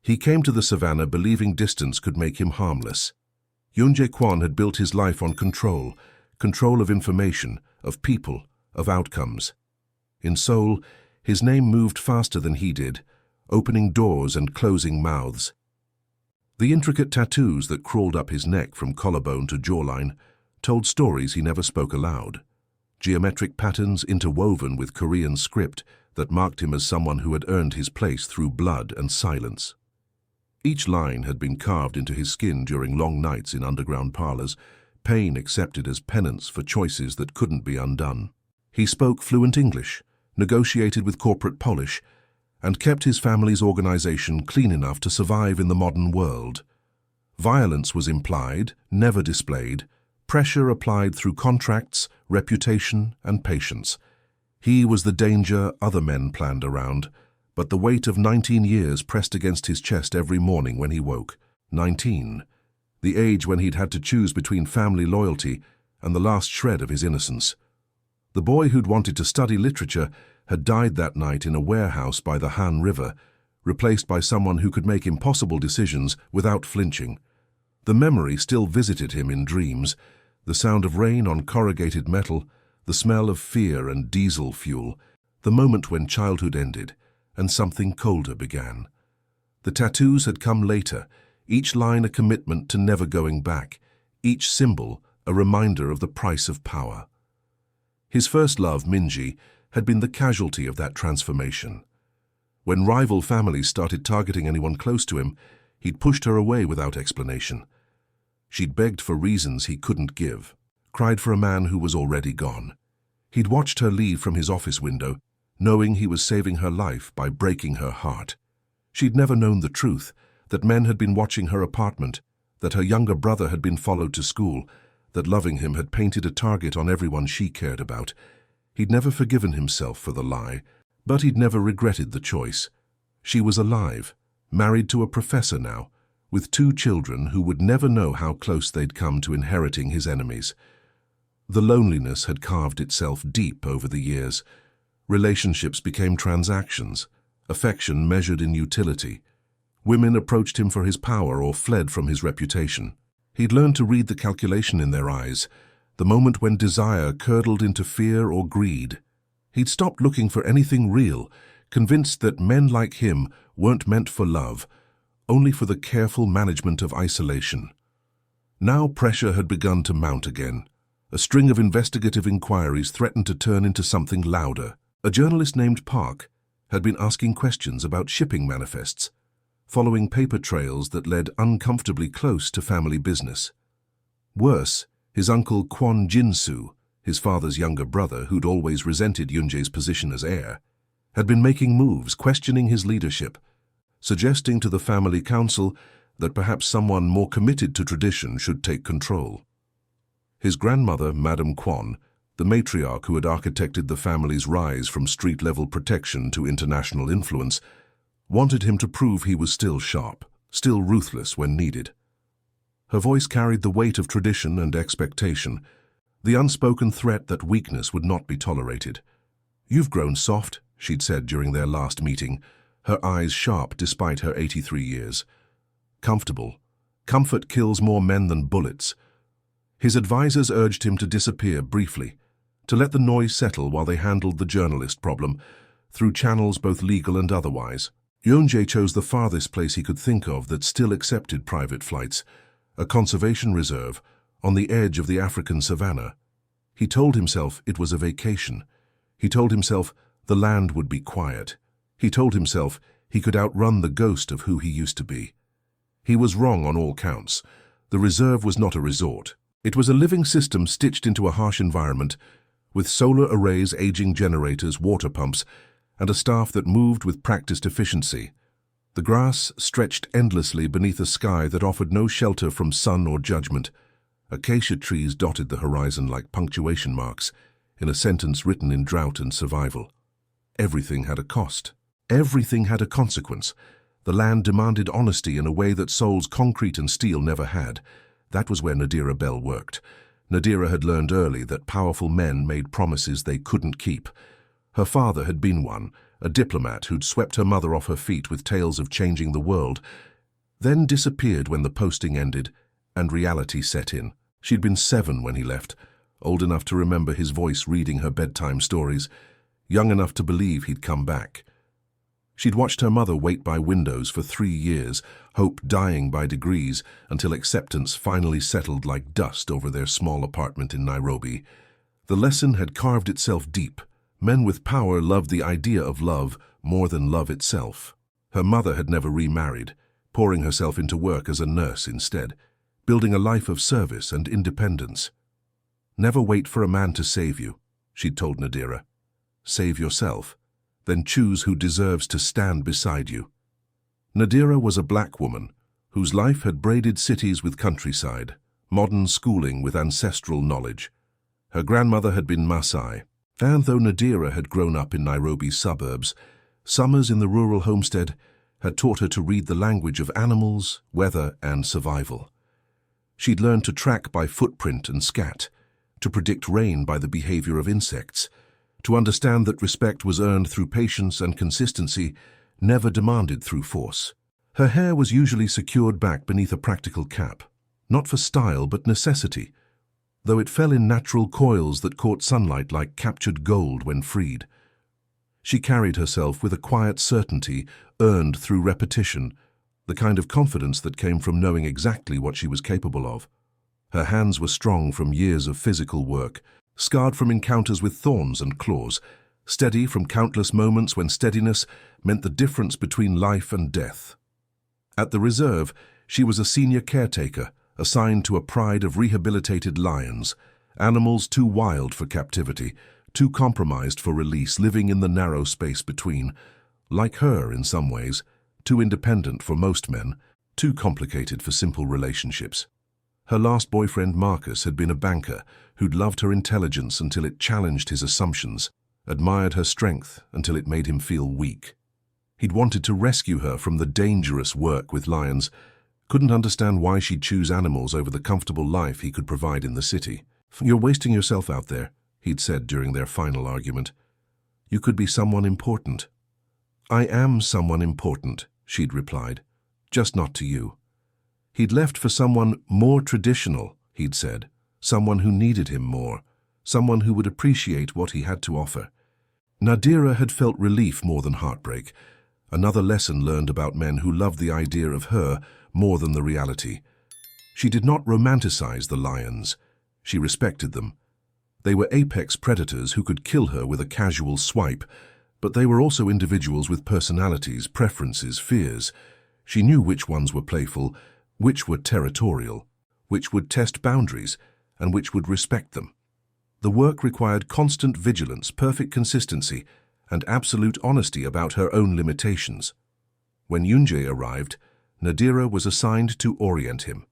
He came to the savannah believing distance could make him harmless. Yoon-jae Kwon had built his life on control of information, of people, of outcomes. In Seoul, his name moved faster than he did, opening doors and closing mouths. The intricate tattoos that crawled up his neck from collarbone to jawline told stories he never spoke aloud. Geometric patterns interwoven with Korean script that marked him as someone who had earned his place through blood and silence. Each line had been carved into his skin during long nights in underground parlors, pain accepted as penance for choices that couldn't be undone. He spoke fluent English, negotiated with corporate polish, and kept his family's organization clean enough to survive in the modern world. Violence was implied, never displayed, pressure applied through contracts, reputation, and patience. He was the danger other men planned around, but the weight of 19 years pressed against his chest every morning when he woke. 19, the age when he'd had to choose between family loyalty and the last shred of his innocence. The boy who'd wanted to study literature had died that night in a warehouse by the Han River, replaced by someone who could make impossible decisions without flinching. The memory still visited him in dreams, the sound of rain on corrugated metal, the smell of fear and diesel fuel, the moment when childhood ended and something colder began. The tattoos had come later, each line a commitment to never going back, each symbol a reminder of the price of power. His first love, Minji, had been the casualty of that transformation. When rival families started targeting anyone close to him, he'd pushed her away without explanation. She'd begged for reasons he couldn't give, cried for a man who was already gone. He'd watched her leave from his office window, knowing he was saving her life by breaking her heart. She'd never known the truth, that men had been watching her apartment, that her younger brother had been followed to school, that loving him had painted a target on everyone she cared about. He'd never forgiven himself for the lie, but he'd never regretted the choice. She was alive, married to a professor now, with 2 children who would never know how close they'd come to inheriting his enemies. The loneliness had carved itself deep over the years. Relationships became transactions, affection measured in utility. Women approached him for his power or fled from his reputation. He'd learned to read the calculation in their eyes, the moment when desire curdled into fear or greed. He'd stopped looking for anything real, convinced that men like him weren't meant for love, only for the careful management of isolation. Now pressure had begun to mount again. A string of investigative inquiries threatened to turn into something louder. A journalist named Park had been asking questions about shipping manifests, following paper trails that led uncomfortably close to family business. Worse, his uncle Kwon Jin-soo, his father's younger brother who'd always resented Yoon-jae's position as heir, had been making moves, questioning his leadership, suggesting to the family council that perhaps someone more committed to tradition should take control. His grandmother, Madame Kwon, the matriarch who had architected the family's rise from street-level protection to international influence, wanted him to prove he was still sharp, still ruthless when needed. Her voice carried the weight of tradition and expectation, the unspoken threat that weakness would not be tolerated. "You've grown soft," she'd said during their last meeting, her eyes sharp despite her 83 years. Comfortable. Comfort kills more men than bullets. His advisors urged him to disappear briefly, to let the noise settle while they handled the journalist problem, through channels both legal and otherwise. Yoon-jae chose the farthest place he could think of that still accepted private flights, a conservation reserve on the edge of the African savannah. He told himself it was a vacation. He told himself the land would be quiet. He told himself he could outrun the ghost of who he used to be. He was wrong on all counts. The reserve was not a resort. It was a living system stitched into a harsh environment, with solar arrays, aging generators, water pumps, and a staff that moved with practiced efficiency. The grass stretched endlessly beneath a sky that offered no shelter from sun or judgment. Acacia trees dotted the horizon like punctuation marks in a sentence written in drought and survival. Everything had a cost. Everything had a consequence. The land demanded honesty in a way that Seoul's concrete and steel never had. That was where Nadira Bell worked. Nadira had learned early that powerful men made promises they couldn't keep. Her father had been one, a diplomat who'd swept her mother off her feet with tales of changing the world, then disappeared when the posting ended and reality set in. She'd been 7 when he left, old enough to remember his voice reading her bedtime stories, young enough to believe he'd come back. She'd watched her mother wait by windows for 3 years, hope dying by degrees until acceptance finally settled like dust over their small apartment in Nairobi. The lesson had carved itself deep. Men with power loved the idea of love more than love itself. Her mother had never remarried, pouring herself into work as a nurse instead, building a life of service and independence. Never wait for a man to save you, she'd told Nadira. Save yourself, then choose who deserves to stand beside you. Nadira was a black woman whose life had braided cities with countryside, modern schooling with ancestral knowledge. Her grandmother had been Maasai, and though Nadira had grown up in Nairobi's suburbs, summers in the rural homestead had taught her to read the language of animals, weather, and survival. She'd learned to track by footprint and scat, to predict rain by the behavior of insects, to understand that respect was earned through patience and consistency, never demanded through force. Her hair was usually secured back beneath a practical cap, not for style but necessity, though it fell in natural coils that caught sunlight like captured gold when freed. She carried herself with a quiet certainty earned through repetition, the kind of confidence that came from knowing exactly what she was capable of. Her hands were strong from years of physical work, scarred from encounters with thorns and claws, steady from countless moments when steadiness meant the difference between life and death. At the reserve, she was a senior caretaker, assigned to a pride of rehabilitated lions, animals too wild for captivity, too compromised for release, living in the narrow space between. Like her in some ways, too independent for most men, too complicated for simple relationships. Her last boyfriend, Marcus, had been a banker who'd loved her intelligence until it challenged his assumptions, admired her strength until it made him feel weak. He'd wanted to rescue her from the dangerous work with lions, couldn't understand why she'd choose animals over the comfortable life he could provide in the city. "You're wasting yourself out there," he'd said during their final argument. "You could be someone important." "I am someone important," she'd replied, "just not to you." He'd left for someone more traditional, he'd said, someone who needed him more, someone who would appreciate what he had to offer. Nadira had felt relief more than heartbreak, another lesson learned about men who loved the idea of her more than the reality. She did not romanticize the lions. She respected them. They were apex predators who could kill her with a casual swipe, but they were also individuals with personalities, preferences, fears. She knew which ones were playful, which were territorial, which would test boundaries, and which would respect them. The work required constant vigilance, perfect consistency, and absolute honesty about her own limitations. When Yunje arrived, Nadira was assigned to orient him.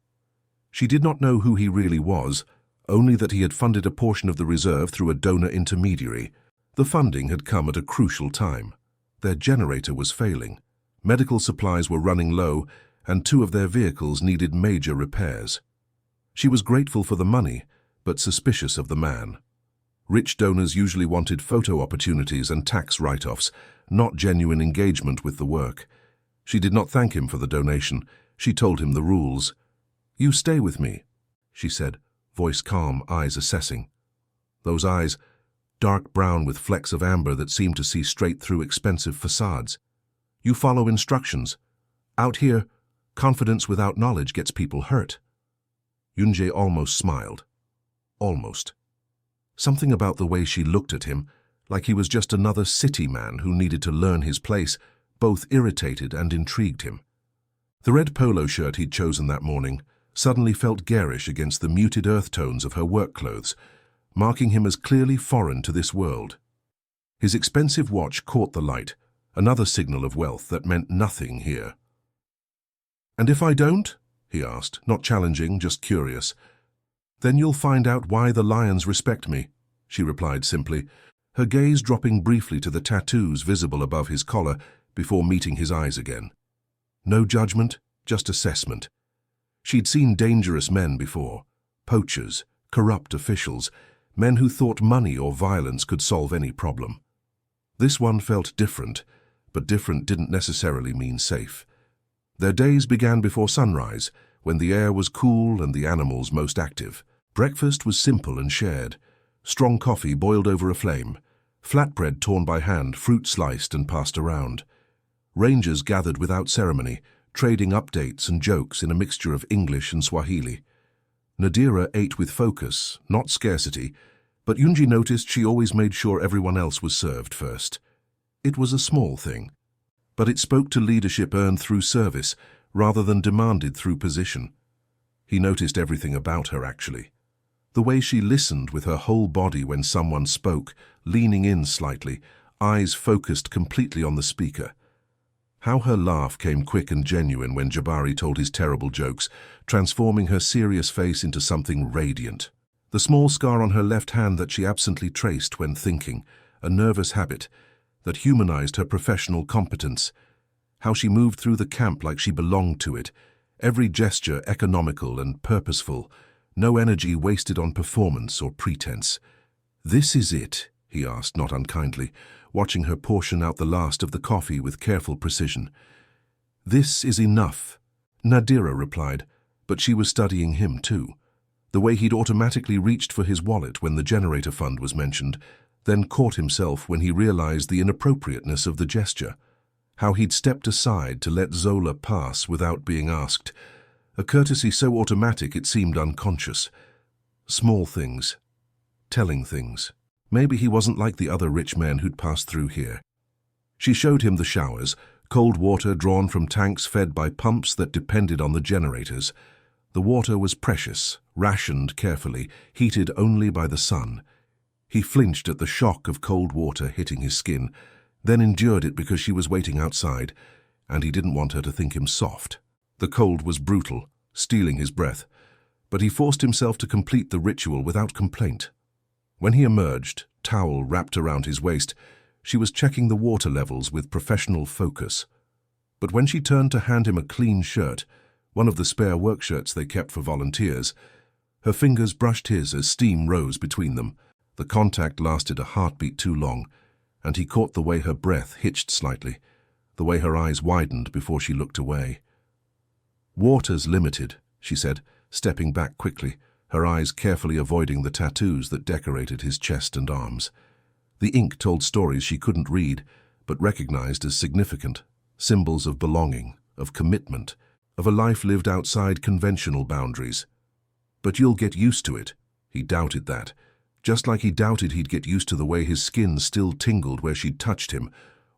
She did not know who he really was, only that he had funded a portion of the reserve through a donor intermediary. The funding had come at a crucial time. Their generator was failing, medical supplies were running low, and 2 of their vehicles needed major repairs. She was grateful for the money, but suspicious of the man. Rich donors usually wanted photo opportunities and tax write-offs, not genuine engagement with the work. She did not thank him for the donation. She told him the rules. "You stay with me," she said, voice calm, eyes assessing. Those eyes, dark brown with flecks of amber that seemed to see straight through expensive facades. "You follow instructions. Out here, confidence without knowledge gets people hurt." Yunje almost smiled. Almost. Something about the way she looked at him, like he was just another city man who needed to learn his place, both irritated and intrigued him. The red polo shirt he'd chosen that morning suddenly felt garish against the muted earth tones of her work clothes, marking him as clearly foreign to this world. His expensive watch caught the light, another signal of wealth that meant nothing here. "And if I don't?" he asked, not challenging, just curious. "Then you'll find out why the lions respect me," she replied simply, her gaze dropping briefly to the tattoos visible above his collar before meeting his eyes again. No judgment, just assessment. She'd seen dangerous men before, poachers, corrupt officials, men who thought money or violence could solve any problem. This one felt different, but different didn't necessarily mean safe. Their days began before sunrise, when the air was cool and the animals most active. Breakfast was simple and shared. Strong coffee boiled over a flame, flatbread torn by hand, fruit sliced and passed around. Rangers gathered without ceremony, trading updates and jokes in a mixture of English and Swahili. Nadira ate with focus, not scarcity, but Yunji noticed she always made sure everyone else was served first. It was a small thing, but it spoke to leadership earned through service rather than demanded through position. He noticed everything about her, actually. The way she listened with her whole body when someone spoke, leaning in slightly, eyes focused completely on the speaker. How her laugh came quick and genuine when Jabari told his terrible jokes, transforming her serious face into something radiant. The small scar on her left hand that she absently traced when thinking, a nervous habit that humanized her professional competence. How she moved through the camp like she belonged to it, every gesture economical and purposeful, no energy wasted on performance or pretense. "This is it?" he asked, not unkindly, watching her portion out the last of the coffee with careful precision. "This is enough," Nadira replied, but she was studying him too. The way he'd automatically reached for his wallet when the generator fund was mentioned, then caught himself when he realized the inappropriateness of the gesture. How he'd stepped aside to let Zola pass without being asked, a courtesy so automatic it seemed unconscious. Small things. Telling things. Maybe he wasn't like the other rich men who'd passed through here. She showed him the showers, cold water drawn from tanks fed by pumps that depended on the generators. The water was precious, rationed carefully, heated only by the sun. He flinched at the shock of cold water hitting his skin, then endured it because she was waiting outside, and he didn't want her to think him soft. The cold was brutal, stealing his breath, but he forced himself to complete the ritual without complaint. When he emerged, towel wrapped around his waist, she was checking the water levels with professional focus. But when she turned to hand him a clean shirt, one of the spare work shirts they kept for volunteers, her fingers brushed his as steam rose between them. The contact lasted a heartbeat too long, and he caught the way her breath hitched slightly, the way her eyes widened before she looked away. "Water's limited," she said, stepping back quickly, her eyes carefully avoiding the tattoos that decorated his chest and arms. The ink told stories she couldn't read, but recognized as significant, symbols of belonging, of commitment, of a life lived outside conventional boundaries. "But you'll get used to it." He doubted that, just like he doubted he'd get used to the way his skin still tingled where she'd touched him,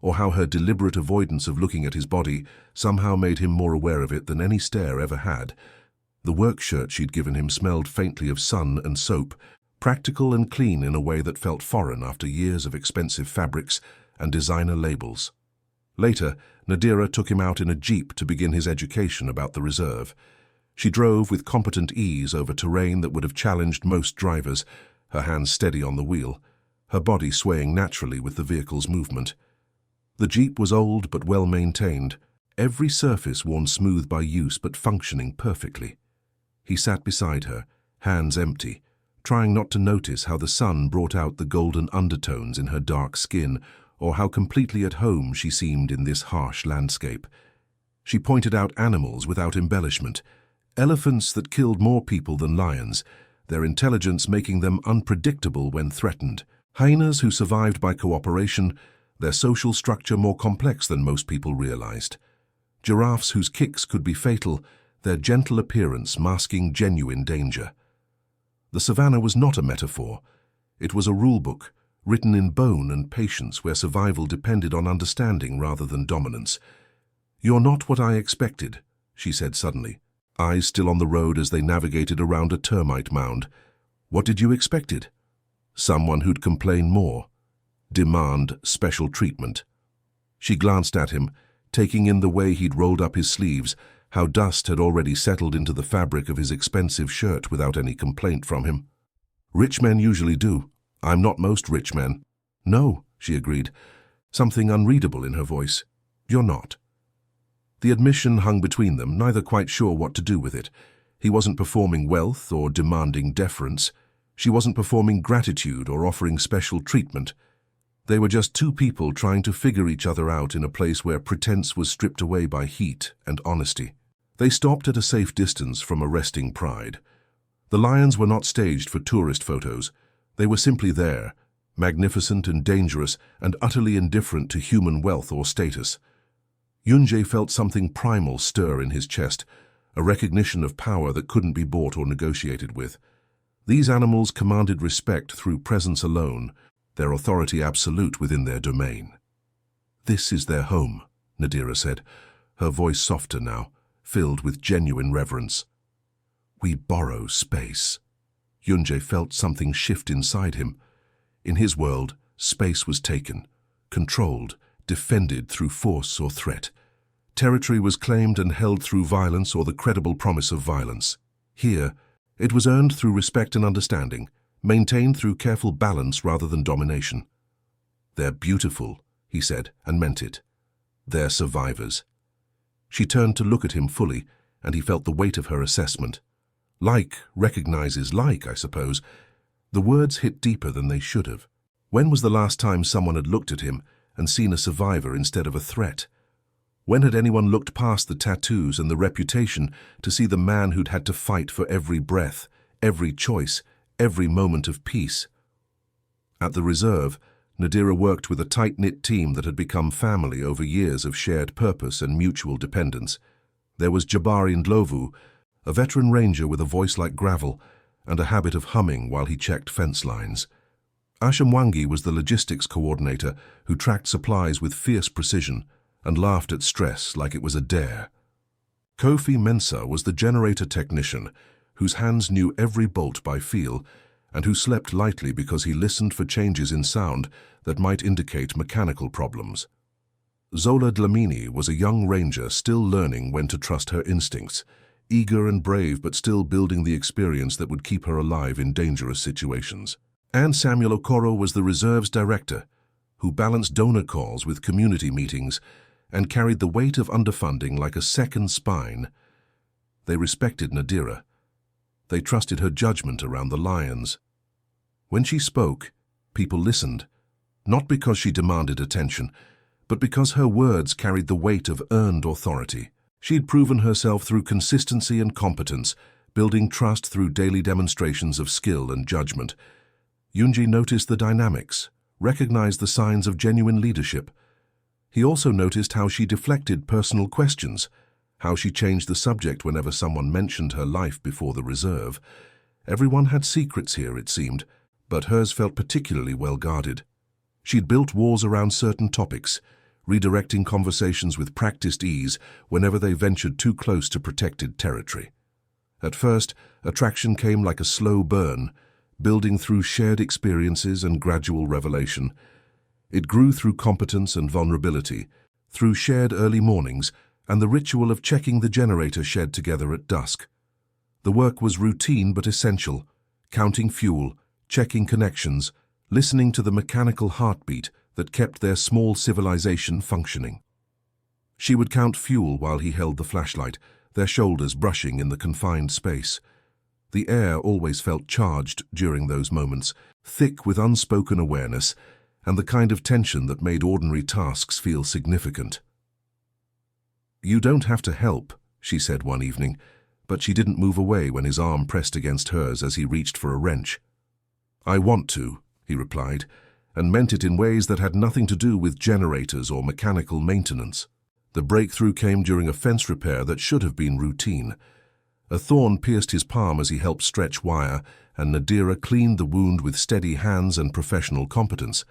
or how her deliberate avoidance of looking at his body somehow made him more aware of it than any stare ever had. The work shirt she'd given him smelled faintly of sun and soap, practical and clean in a way that felt foreign after years of expensive fabrics and designer labels. Later, Nadira took him out in a jeep to begin his education about the reserve. She drove with competent ease over terrain that would have challenged most drivers, her hands steady on the wheel, her body swaying naturally with the vehicle's movement. The jeep was old but well maintained, every surface worn smooth by use but functioning perfectly. He sat beside her, hands empty, trying not to notice how the sun brought out the golden undertones in her dark skin, or how completely at home she seemed in this harsh landscape. She pointed out animals without embellishment, elephants that killed more people than lions, their intelligence making them unpredictable when threatened, hyenas who survived by cooperation, their social structure more complex than most people realized, giraffes whose kicks could be fatal, their gentle appearance masking genuine danger. The savanna was not a metaphor. It was a rulebook, written in bone and patience where survival depended on understanding rather than dominance. "You're not what I expected," she said suddenly, eyes still on the road as they navigated around a termite mound. "What did you expected?" Someone who'd complain more, demand special treatment. She glanced at him, taking in the way he'd rolled up his sleeves, how dust had already settled into the fabric of his expensive shirt without any complaint from him. "Rich men usually do. I'm not most rich men." "No," she agreed, something unreadable in her voice. "You're not." The admission hung between them, neither quite sure what to do with it. He wasn't performing wealth or demanding deference. She wasn't performing gratitude or offering special treatment. They were just two people trying to figure each other out in a place where pretense was stripped away by heat and honesty. They stopped at a safe distance from a resting pride. The lions were not staged for tourist photos. They were simply there, magnificent and dangerous and utterly indifferent to human wealth or status. Yunje felt something primal stir in his chest, a recognition of power that couldn't be bought or negotiated with. These animals commanded respect through presence alone, their authority absolute within their domain. "This is their home," Nadira said, her voice softer now, filled with genuine reverence. "We borrow space." Yunje felt something shift inside him. In his world, space was taken, controlled, defended through force or threat. Territory was claimed and held through violence or the credible promise of violence. Here, it was earned through respect and understanding, maintained through careful balance rather than domination. "They're beautiful," he said, and meant it. "They're survivors." She turned to look at him fully, and he felt the weight of her assessment. Like recognizes like, I suppose. The words hit deeper than they should have. When was the last time someone had looked at him and seen a survivor instead of a threat? When had anyone looked past the tattoos and the reputation to see the man who'd had to fight for every breath, every choice, every moment of peace? At the reserve, Nadira worked with a tight-knit team that had become family over years of shared purpose and mutual dependence. There was Jabari Ndlovu, a veteran ranger with a voice like gravel and a habit of humming while he checked fence lines. Ashamwangi was the logistics coordinator who tracked supplies with fierce precision and laughed at stress like it was a dare. Kofi Mensah was the generator technician whose hands knew every bolt by feel and who slept lightly because he listened for changes in sound that might indicate mechanical problems. Zola Dlamini was a young ranger still learning when to trust her instincts, eager and brave but still building the experience that would keep her alive in dangerous situations. And Samuel Okoro was the reserve's director, who balanced donor calls with community meetings and carried the weight of underfunding like a second spine. They respected Nadira. They trusted her judgment around the lions. When she spoke, people listened, not because she demanded attention, but because her words carried the weight of earned authority. She'd proven herself through consistency and competence, building trust through daily demonstrations of skill and judgment. Yunji noticed the dynamics, recognized the signs of genuine leadership. He also noticed how she deflected personal questions, how she changed the subject whenever someone mentioned her life before the reserve. Everyone had secrets here, it seemed, but hers felt particularly well guarded. She'd built walls around certain topics, redirecting conversations with practiced ease whenever they ventured too close to protected territory. At first, attraction came like a slow burn, building through shared experiences and gradual revelation. It grew through competence and vulnerability, through shared early mornings and the ritual of checking the generator shed together at dusk. The work was routine but essential, counting fuel, checking connections, listening to the mechanical heartbeat that kept their small civilization functioning. She would count fuel while he held the flashlight, their shoulders brushing in the confined space. The air always felt charged during those moments, thick with unspoken awareness and the kind of tension that made ordinary tasks feel significant. "You don't have to help," she said one evening, but she didn't move away when his arm pressed against hers as he reached for a wrench. "I want to," he replied, and meant it in ways that had nothing to do with generators or mechanical maintenance. The breakthrough came during a fence repair that should have been routine. A thorn pierced his palm as he helped stretch wire, and Nadira cleaned the wound with steady hands and professional competence.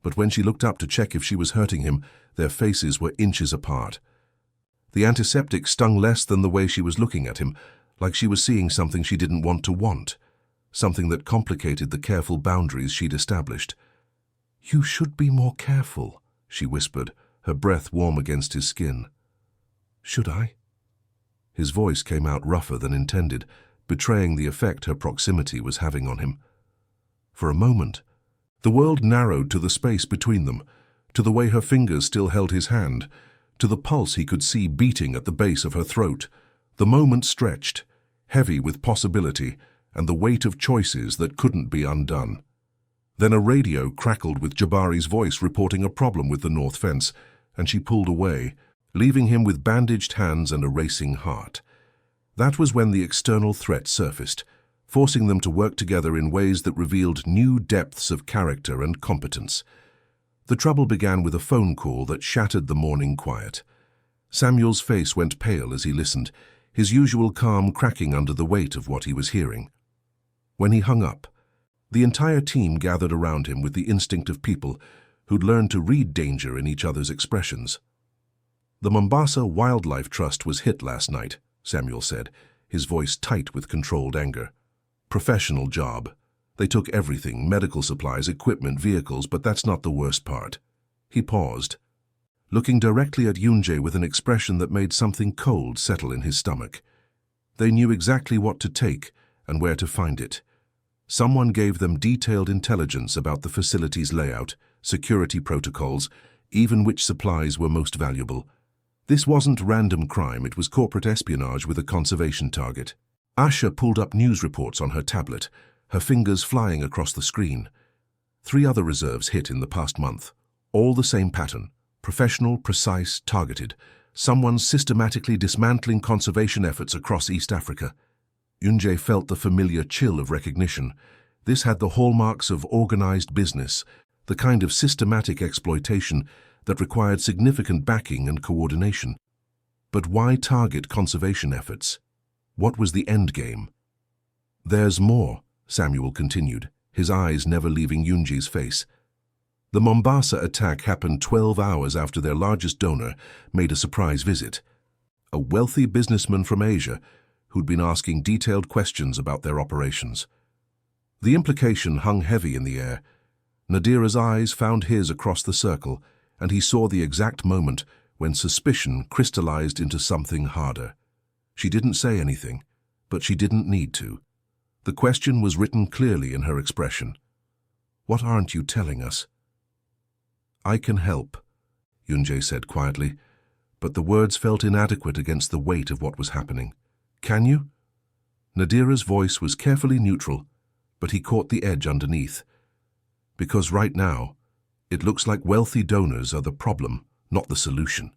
But when she looked up to check if she was hurting him, their faces were inches apart. The antiseptic stung less than the way she was looking at him, like she was seeing something she didn't want, something that complicated the careful boundaries she'd established. "You should be more careful," she whispered, her breath warm against his skin. "Should I?" His voice came out rougher than intended, betraying the effect her proximity was having on him. For a moment, the world narrowed to the space between them, to the way her fingers still held his hand, to the pulse he could see beating at the base of her throat. The moment stretched, heavy with possibility and the weight of choices that couldn't be undone. Then a radio crackled with Jabari's voice reporting a problem with the north fence, and she pulled away, leaving him with bandaged hands and a racing heart. That was when the external threat surfaced, forcing them to work together in ways that revealed new depths of character and competence. The trouble began with a phone call that shattered the morning quiet. Samuel's face went pale as he listened, his usual calm cracking under the weight of what he was hearing. When he hung up, the entire team gathered around him with the instinct of people who'd learned to read danger in each other's expressions. "The Mombasa Wildlife Trust was hit last night," Samuel said, his voice tight with controlled anger. "Professional job. They took everything, medical supplies, equipment, vehicles, but that's not the worst part." He paused, looking directly at Yunje with an expression that made something cold settle in his stomach. They knew exactly what to take and where to find it. Someone gave them detailed intelligence about the facility's layout, security protocols, even which supplies were most valuable. This wasn't random crime, it was corporate espionage with a conservation target. Asha pulled up news reports on her tablet, her fingers flying across the screen. 3 other reserves hit in the past month. All the same pattern. Professional, precise, targeted. Someone systematically dismantling conservation efforts across East Africa. Yunje felt the familiar chill of recognition. This had the hallmarks of organized business, the kind of systematic exploitation that required significant backing and coordination. But why target conservation efforts? What was the end game? "There's more," Samuel continued, his eyes never leaving Yunji's face. "The Mombasa attack happened 12 hours after their largest donor made a surprise visit. A wealthy businessman from Asia who'd been asking detailed questions about their operations. The implication hung heavy in the air. Nadira's eyes found his across the circle, and he saw the exact moment when suspicion crystallized into something harder. She didn't say anything, but she didn't need to. The question was written clearly in her expression. "What aren't you telling us?" "I can help," Yunje said quietly, but the words felt inadequate against the weight of what was happening. "Can you?" Nadira's voice was carefully neutral, but he caught the edge underneath. "Because right now, it looks like wealthy donors are the problem, not the solution."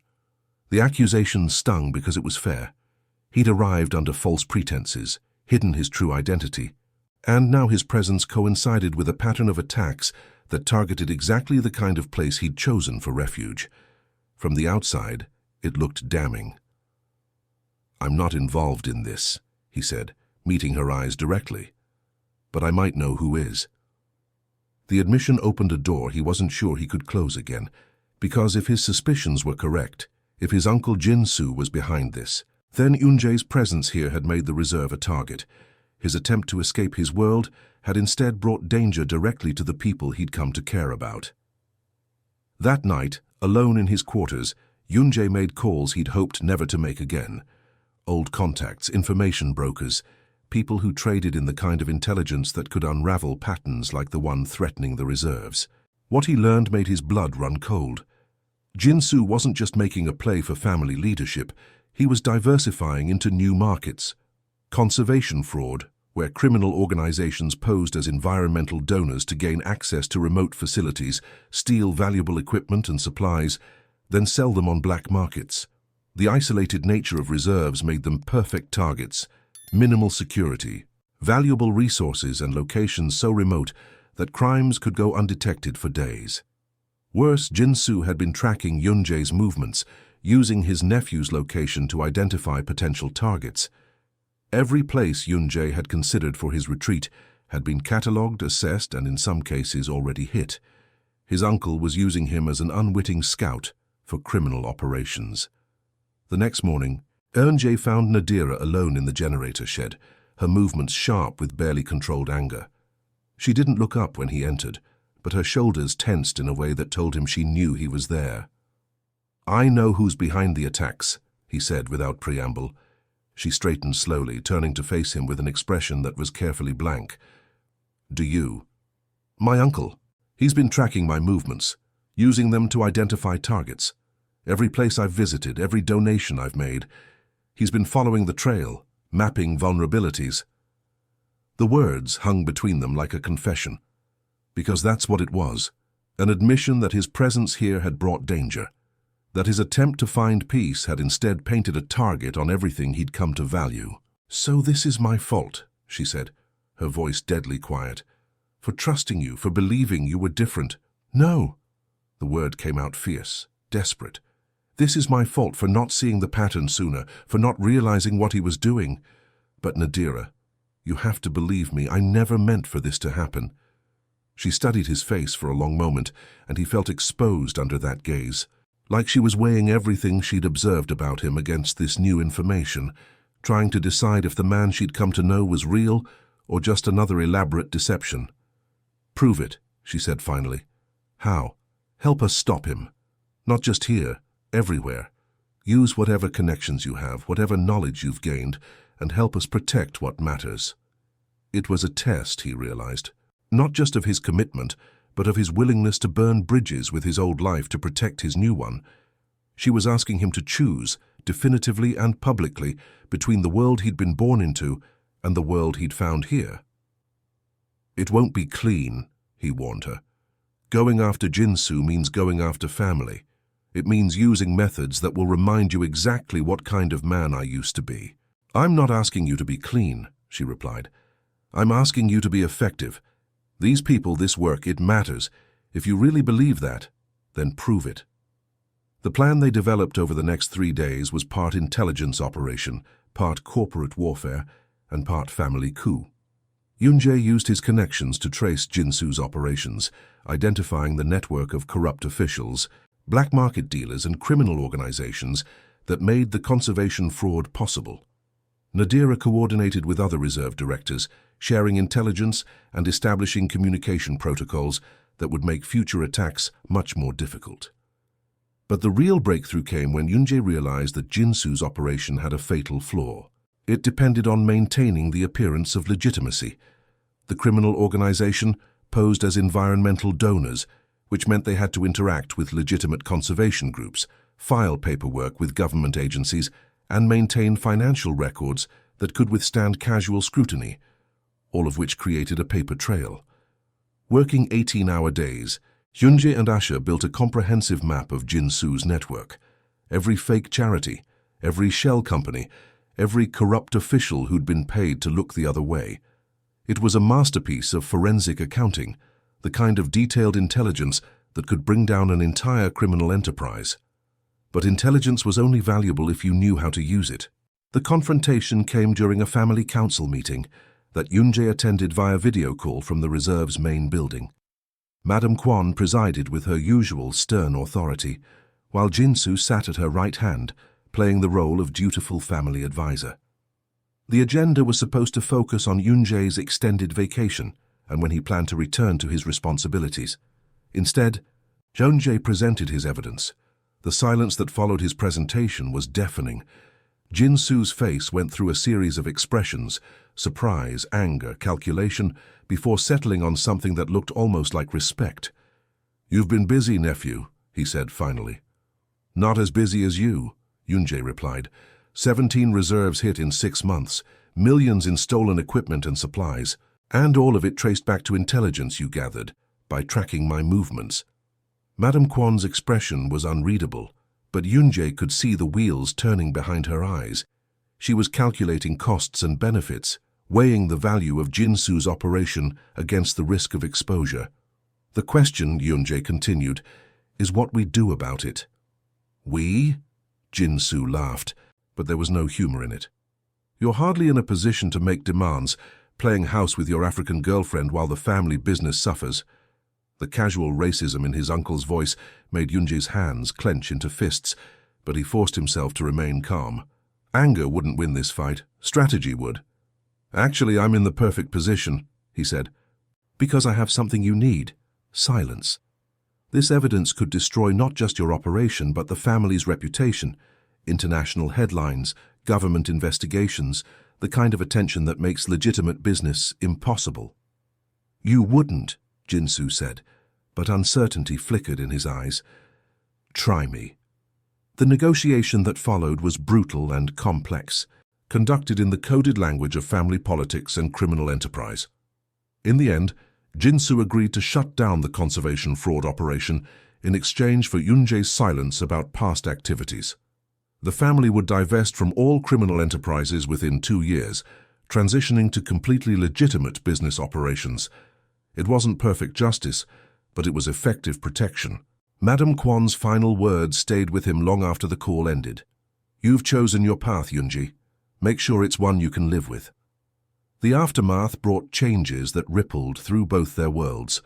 The accusation stung because it was fair. He'd arrived under false pretenses, hidden his true identity, and now his presence coincided with a pattern of attacks that targeted exactly the kind of place he'd chosen for refuge. From the outside, it looked damning. "I'm not involved in this," he said, meeting her eyes directly. "But I might know who is." The admission opened a door he wasn't sure he could close again, because if his suspicions were correct, if his uncle Jinsu was behind this, then Yunje's presence here had made the reserve a target. His attempt to escape his world had instead brought danger directly to the people he'd come to care about. That night, alone in his quarters, Yunje made calls he'd hoped never to make again. Old contacts, information brokers, people who traded in the kind of intelligence that could unravel patterns like the one threatening the reserves. What he learned made his blood run cold. Jinsu wasn't just making a play for family leadership, he was diversifying into new markets. Conservation fraud, where criminal organizations posed as environmental donors to gain access to remote facilities, steal valuable equipment and supplies, then sell them on black markets. The isolated nature of reserves made them perfect targets. Minimal security, valuable resources and locations so remote that crimes could go undetected for days. Worse, Jinsu had been tracking Yunje's movements, using his nephew's location to identify potential targets. Every place Yunje had considered for his retreat had been catalogued, assessed, and in some cases already hit. His uncle was using him as an unwitting scout for criminal operations. The next morning, Eunje found Nadira alone in the generator shed, her movements sharp with barely controlled anger. She didn't look up when he entered, but her shoulders tensed in a way that told him she knew he was there. "I know who's behind the attacks," he said without preamble. She straightened slowly, turning to face him with an expression that was carefully blank. "Do you?" "My uncle. He's been tracking my movements, using them to identify targets. Every place I've visited, every donation I've made. He's been following the trail, mapping vulnerabilities." The words hung between them like a confession. Because that's what it was, an admission that his presence here had brought danger, that his attempt to find peace had instead painted a target on everything he'd come to value. "So this is my fault," she said, her voice deadly quiet, "for trusting you, for believing you were different." "No." The word came out fierce, desperate. "This is my fault for not seeing the pattern sooner, for not realizing what he was doing. But Nadira, you have to believe me, I never meant for this to happen." She studied his face for a long moment, and he felt exposed under that gaze, like she was weighing everything she'd observed about him against this new information, trying to decide if the man she'd come to know was real or just another elaborate deception. "Prove it," she said finally. "How? Help us stop him. Not just here, everywhere. Use whatever connections you have, whatever knowledge you've gained, and help us protect what matters." It was a test, he realized, not just of his commitment, but of his willingness to burn bridges with his old life to protect his new one. She was asking him to choose, definitively and publicly, between the world he'd been born into and the world he'd found here. "It won't be clean," he warned her. "Going after Jinsu means going after family. It means using methods that will remind you exactly what kind of man I used to be." "I'm not asking you to be clean," she replied. "I'm asking you to be effective. These people, this work, it matters. If you really believe that, then prove it." The plan they developed over the next 3 days was part intelligence operation, part corporate warfare, and part family coup. Yunjae used his connections to trace Jinsu's operations, identifying the network of corrupt officials, black market dealers, and criminal organizations that made the conservation fraud possible. Nadira coordinated with other reserve directors, sharing intelligence and establishing communication protocols that would make future attacks much more difficult. But the real breakthrough came when Yunjae realized that Jinsu's operation had a fatal flaw. It depended on maintaining the appearance of legitimacy. The criminal organization posed as environmental donors, which meant they had to interact with legitimate conservation groups, file paperwork with government agencies, and maintain financial records that could withstand casual scrutiny, all of which created a paper trail. Working 18-hour days, Yunjae and Asha built a comprehensive map of Jinsu's network. Every fake charity, every shell company, every corrupt official who'd been paid to look the other way. It was a masterpiece of forensic accounting, the kind of detailed intelligence that could bring down an entire criminal enterprise. But intelligence was only valuable if you knew how to use it. The confrontation came during a family council meeting that Yunjae attended via video call from the reserve's main building. Madame Kwon presided with her usual stern authority, while Jinsu sat at her right hand, playing the role of dutiful family advisor. The agenda was supposed to focus on Yunjae's extended vacation and when he planned to return to his responsibilities. Instead, Yunjae presented his evidence. The silence that followed his presentation was deafening. Jinsu's face went through a series of expressions, surprise, anger, calculation, before settling on something that looked almost like respect. "You've been busy, nephew," he said finally. "Not as busy as you," Yunjae replied. 17 reserves hit in 6 months, millions in stolen equipment and supplies, and all of it traced back to intelligence you gathered by tracking my movements. Madame Kwon's expression was unreadable, but Yunjae could see the wheels turning behind her eyes. She was calculating costs and benefits, weighing the value of Jinsu's operation against the risk of exposure. "The question," Yunjae continued, "is what we do about it." "We?" Jinsu laughed, but there was no humor in it. "You're hardly in a position to make demands, playing house with your African girlfriend while the family business suffers." The casual racism in his uncle's voice made Yunjae's hands clench into fists, but he forced himself to remain calm. Anger wouldn't win this fight. Strategy would. "Actually, I'm in the perfect position," he said. "Because I have something you need. Silence. This evidence could destroy not just your operation, but the family's reputation. International headlines, government investigations, the kind of attention that makes legitimate business impossible." "You wouldn't," Jinsu said, but uncertainty flickered in his eyes. "Try me." The negotiation that followed was brutal and complex, conducted in the coded language of family politics and criminal enterprise. In the end, Jinsu agreed to shut down the conservation fraud operation in exchange for Yunjae's silence about past activities. The family would divest from all criminal enterprises within 2 years, transitioning to completely legitimate business operations. It wasn't perfect justice, but it was effective protection. Madame Kwon's final words stayed with him long after the call ended. "You've chosen your path, Yunji. Make sure it's one you can live with." The aftermath brought changes that rippled through both their worlds.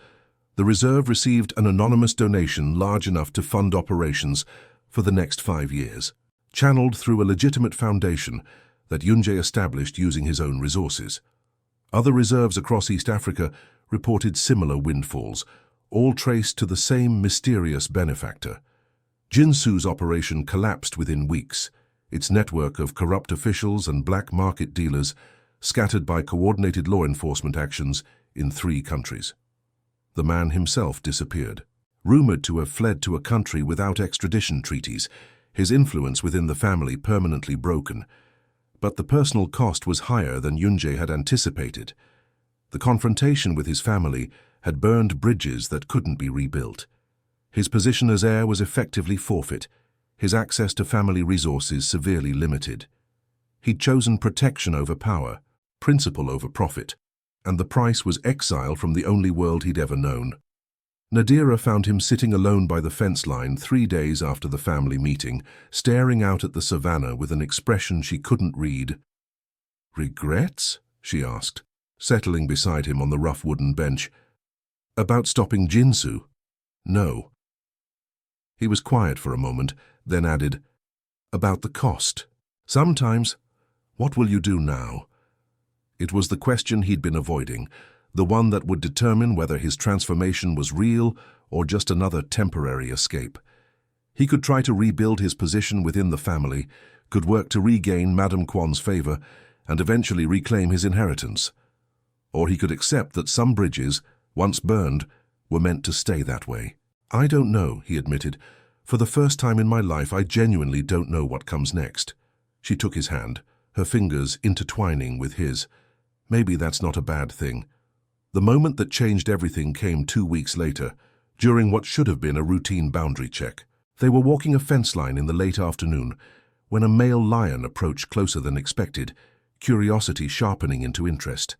The reserve received an anonymous donation large enough to fund operations for the next 5 years, channeled through a legitimate foundation that Yunjae established using his own resources. Other reserves across East Africa reported similar windfalls, all traced to the same mysterious benefactor. Jinsu's operation collapsed within weeks, its network of corrupt officials and black market dealers scattered by coordinated law enforcement actions in 3 countries. The man himself disappeared, rumored to have fled to a country without extradition treaties, his influence within the family permanently broken. But the personal cost was higher than Yunjae had anticipated. The confrontation with his family had burned bridges that couldn't be rebuilt. His position as heir was effectively forfeit, his access to family resources severely limited. He'd chosen protection over power, principle over profit, and the price was exile from the only world he'd ever known. Nadira found him sitting alone by the fence line 3 days after the family meeting, staring out at the savanna with an expression she couldn't read. "Regrets?" she asked, settling beside him on the rough wooden bench. "About stopping Jinsu?" "No." He was quiet for a moment, then added, "About the cost. Sometimes. What will you do now?" It was the question he'd been avoiding, the one that would determine whether his transformation was real or just another temporary escape. He could try to rebuild his position within the family, could work to regain Madame Kwon's favor, and eventually reclaim his inheritance. Or he could accept that some bridges, once burned, were meant to stay that way. "I don't know," he admitted. "For the first time in my life, I genuinely don't know what comes next." She took his hand, her fingers intertwining with his. Maybe that's not a bad thing. The moment that changed everything came 2 weeks later, during what should have been a routine boundary check. They were walking a fence line in the late afternoon when a male lion approached closer than expected, curiosity sharpening into interest.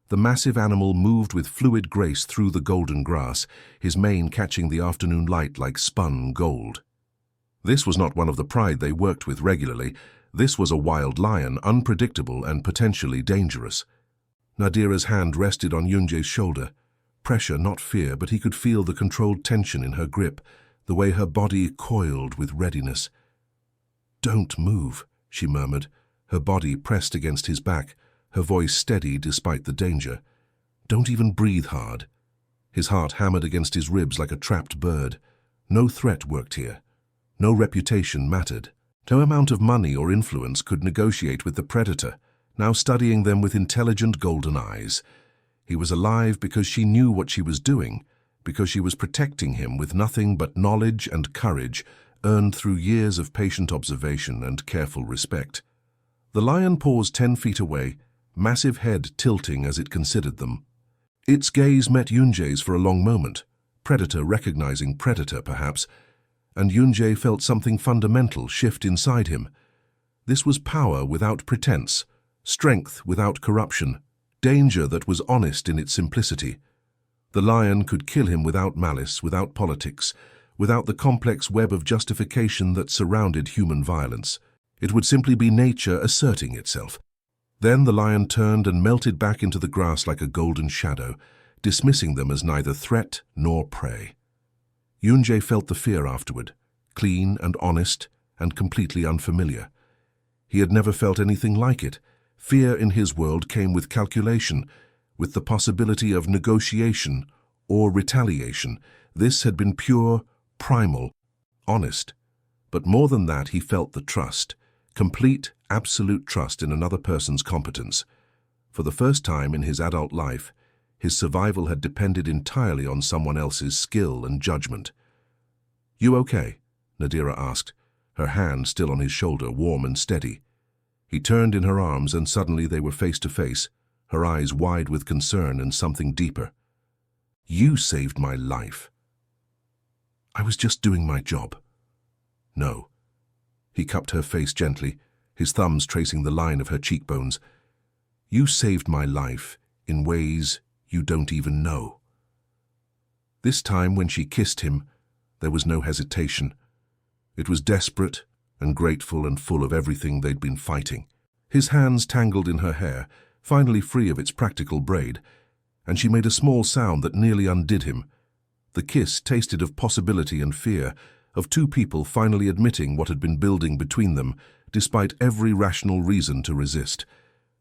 The massive animal moved with fluid grace through the golden grass, his mane catching the afternoon light like spun gold. This was not one of the pride they worked with regularly. This was a wild lion, unpredictable and potentially dangerous. Nadira's hand rested on Yunjae's shoulder. Pressure, not fear, but he could feel the controlled tension in her grip, the way her body coiled with readiness. "Don't move," she murmured, her body pressed against his back, her voice steady despite the danger. "Don't even breathe hard." His heart hammered against his ribs like a trapped bird. No threat worked here. No reputation mattered. No amount of money or influence could negotiate with the predator, now studying them with intelligent golden eyes. He was alive because she knew what she was doing, because she was protecting him with nothing but knowledge and courage earned through years of patient observation and careful respect. The lion paused 10 feet away, massive head tilting as it considered them. Its gaze met Yunjae's for a long moment, predator recognizing predator perhaps, and Yunjae felt something fundamental shift inside him. This was power without pretense, strength without corruption, danger that was honest in its simplicity. The lion could kill him without malice, without politics, without the complex web of justification that surrounded human violence. It would simply be nature asserting itself. Then the lion turned and melted back into the grass like a golden shadow, dismissing them as neither threat nor prey. Yunjae felt the fear afterward, clean and honest and completely unfamiliar. He had never felt anything like it. Fear in his world came with calculation, with the possibility of negotiation or retaliation. This had been pure, primal, honest. But more than that, he felt the trust, complete, absolute trust in another person's competence. For the first time in his adult life, his survival had depended entirely on someone else's skill and judgment. "You okay?" Nadira asked, her hand still on his shoulder, warm and steady. He turned in her arms and suddenly they were face to face, her eyes wide with concern and something deeper. You saved my life. I was just doing my job. No. He cupped her face gently, his thumbs tracing the line of her cheekbones. You saved my life in ways you don't even know. This time when she kissed him, there was no hesitation. It was desperate and grateful and full of everything they'd been fighting. His hands tangled in her hair, finally free of its practical braid, and she made a small sound that nearly undid him. The kiss tasted of possibility and fear, of two people finally admitting what had been building between them, despite every rational reason to resist.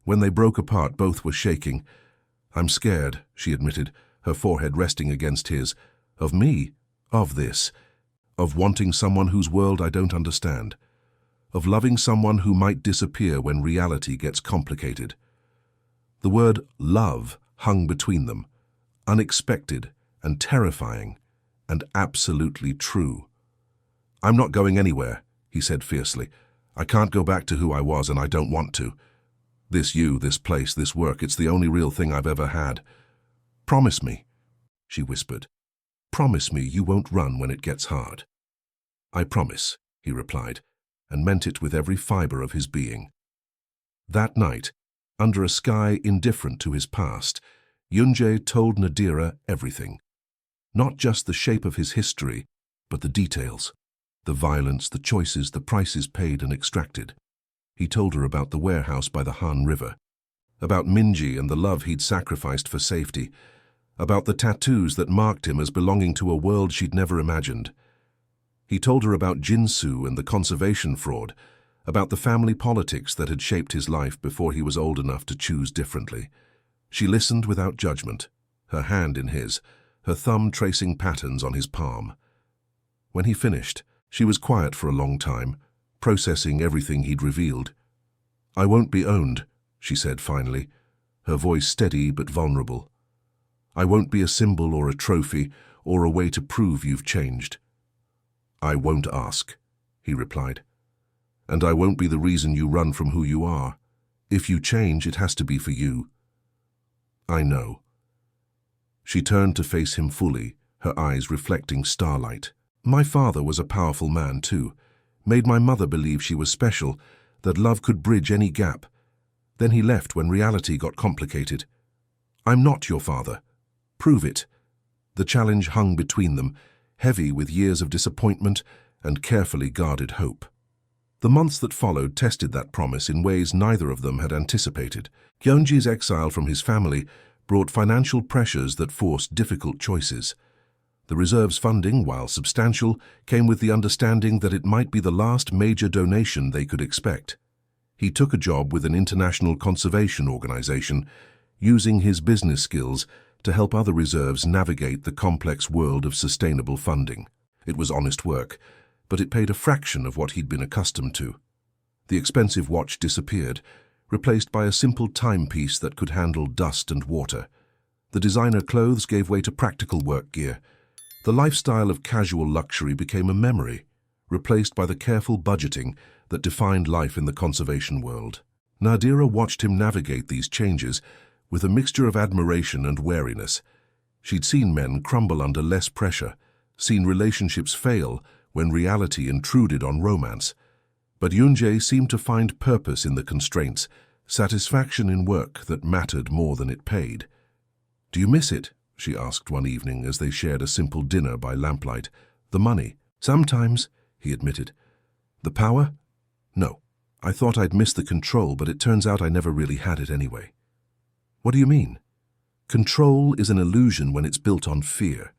When they broke apart, both were shaking. I'm scared, she admitted, her forehead resting against his. Of me? Of this. Of wanting someone whose world I don't understand. Of loving someone who might disappear when reality gets complicated. The word love hung between them, unexpected and terrifying, and absolutely true. I'm not going anywhere, he said fiercely. I can't go back to who I was, and I don't want to. This you, this place, this work, it's the only real thing I've ever had. Promise me, she whispered. Promise me you won't run when it gets hard. I promise, he replied, and meant it with every fiber of his being. That night, under a sky indifferent to his past, Yoonjae told Nadira everything. Not just the shape of his history, but the details. The violence, the choices, the prices paid and extracted. He told her about the warehouse by the Han River, about Minji and the love he'd sacrificed for safety, about the tattoos that marked him as belonging to a world she'd never imagined. He told her about Jinsu and the conservation fraud, about the family politics that had shaped his life before he was old enough to choose differently. She listened without judgment, her hand in his, her thumb tracing patterns on his palm. When he finished, she was quiet for a long time, processing everything he'd revealed. I won't be owned, she said finally, her voice steady but vulnerable. I won't be a symbol or a trophy or a way to prove you've changed. I won't ask, he replied. And I won't be the reason you run from who you are. If you change, it has to be for you. I know. She turned to face him fully, her eyes reflecting starlight. My father was a powerful man too, made my mother believe she was special, that love could bridge any gap. Then he left when reality got complicated. I'm not your father. Prove it. The challenge hung between them, heavy with years of disappointment and carefully guarded hope. The months that followed tested that promise in ways neither of them had anticipated. Yeonji's exile from his family brought financial pressures that forced difficult choices. The reserve's funding, while substantial, came with the understanding that it might be the last major donation they could expect. He took a job with an international conservation organization, using his business skills to help other reserves navigate the complex world of sustainable funding. It was honest work, but it paid a fraction of what he'd been accustomed to. The expensive watch disappeared, replaced by a simple timepiece that could handle dust and water. The designer clothes gave way to practical work gear. The lifestyle of casual luxury became a memory, replaced by the careful budgeting that defined life in the conservation world. Nadira watched him navigate these changes with a mixture of admiration and wariness. She'd seen men crumble under less pressure, seen relationships fail when reality intruded on romance. But Yoonjae seemed to find purpose in the constraints, satisfaction in work that mattered more than it paid. Do you miss it? She asked one evening as they shared a simple dinner by lamplight. The money? Sometimes, he admitted. The power? No. I thought I'd miss the control, but it turns out I never really had it anyway. What do you mean? Control is an illusion when it's built on fear.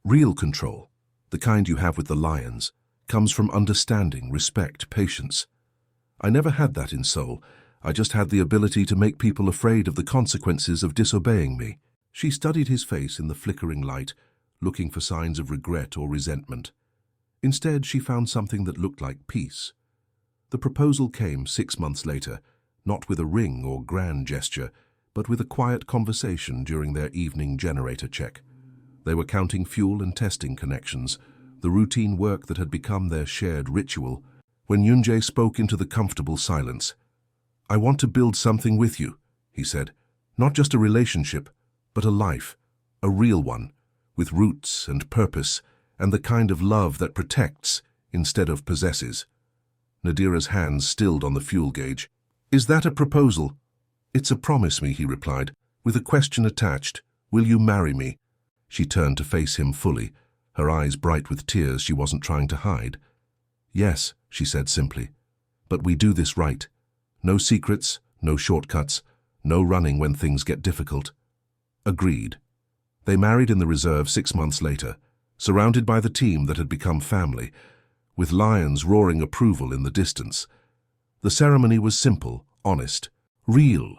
Real control, the kind you have with the lions, comes from understanding, respect, patience. I never had that in Seoul. I just had the ability to make people afraid of the consequences of disobeying me. She studied his face in the flickering light, looking for signs of regret or resentment. Instead, she found something that looked like peace. The proposal came 6 months later, not with a ring or grand gesture, but with a quiet conversation during their evening generator check. They were counting fuel and testing connections, the routine work that had become their shared ritual, when Yoonjae spoke into the comfortable silence. I want to build something with you, he said. Not just a relationship, but a life. a real one, with roots and purpose, and the kind of love that protects instead of possesses. Nadira's hands stilled on the fuel gauge. "Is that a proposal?" "It's a promise me," he replied, with a question attached. "Will you marry me?" She turned to face him fully, her eyes bright with tears she wasn't trying to hide. "Yes," she said simply, "but we do this right. No secrets, no shortcuts, no running when things get difficult." Agreed. They married in the reserve 6 months later, surrounded by the team that had become family, with lions roaring approval in the distance. The ceremony was simple, honest, real.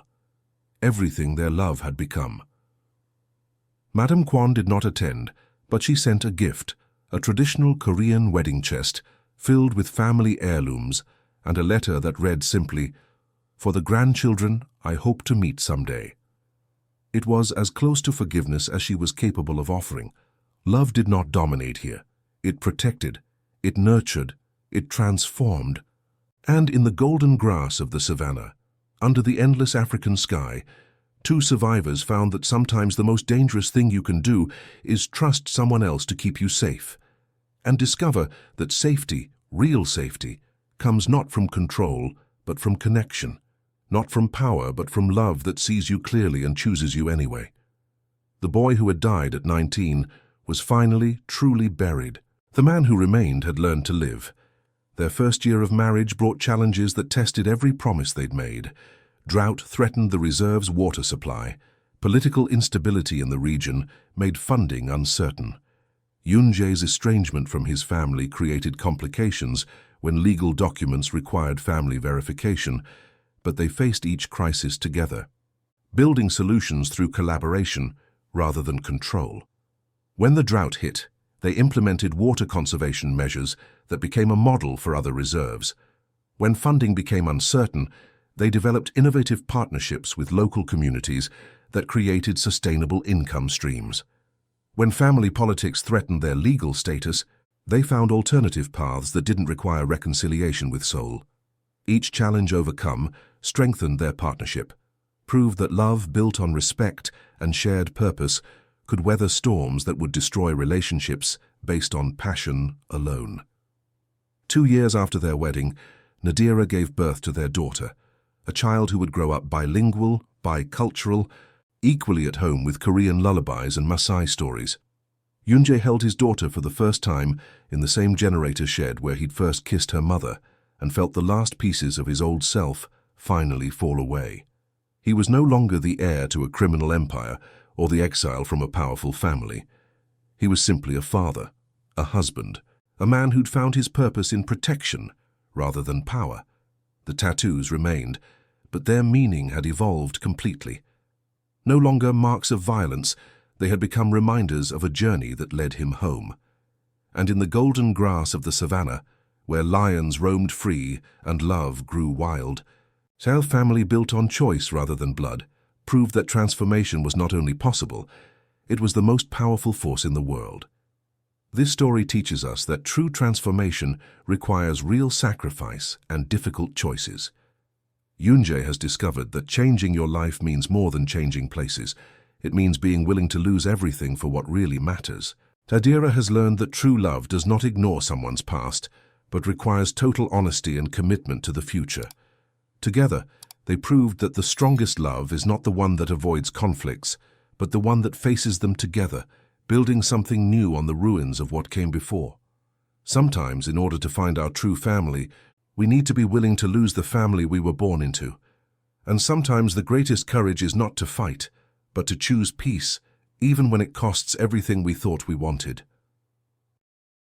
Everything their love had become. Madame Kwon did not attend, but she sent a gift, a traditional Korean wedding chest filled with family heirlooms, and a letter that read simply, "For the grandchildren I hope to meet someday." It was as close to forgiveness as she was capable of offering. Love did not dominate here. It protected, it nurtured, it transformed. And in the golden grass of the savanna, under the endless African sky, 2 survivors found that sometimes the most dangerous thing you can do is trust someone else to keep you safe, and discover that safety, real safety, comes not from control, but from connection, not from power, but from love that sees you clearly and chooses you anyway. The boy who had died at 19 was finally, truly buried. The man who remained had learned to live. Their first year of marriage brought challenges that tested every promise they'd made. Drought threatened the reserve's water supply. Political instability in the region made funding uncertain. Yoon-jae's estrangement from his family created complications when legal documents required family verification, but they faced each crisis together, building solutions through collaboration rather than control. When the drought hit, they implemented water conservation measures that became a model for other reserves. When funding became uncertain, they developed innovative partnerships with local communities that created sustainable income streams. When family politics threatened their legal status, they found alternative paths that didn't require reconciliation with Seoul. Each challenge overcome strengthened their partnership, proved that love built on respect and shared purpose could weather storms that would destroy relationships based on passion alone. 2 years after their wedding, Nadira gave birth to their daughter, a child who would grow up bilingual, bicultural, equally at home with Korean lullabies and Maasai stories. Yoon-jae held his daughter for the first time in the same generator shed where he'd first kissed her mother and felt the last pieces of his old self finally fall away. He was no longer the heir to a criminal empire or the exile from a powerful family. He was simply a father, a husband, a man who'd found his purpose in protection rather than power. The tattoos remained, but their meaning had evolved completely. No longer marks of violence, they had become reminders of a journey that led him home. And in the golden grass of the savanna, where lions roamed free and love grew wild, Seoul family built on choice rather than blood, proved that transformation was not only possible, it was the most powerful force in the world. This story teaches us that true transformation requires real sacrifice and difficult choices. Yoon-jae has discovered that changing your life means more than changing places. It means being willing to lose everything for what really matters. Nadira has learned that true love does not ignore someone's past, but requires total honesty and commitment to the future. Together, they proved that the strongest love is not the one that avoids conflicts, but the one that faces them together, building something new on the ruins of what came before. Sometimes, in order to find our true family, we need to be willing to lose the family we were born into. And sometimes the greatest courage is not to fight, but to choose peace, even when it costs everything we thought we wanted.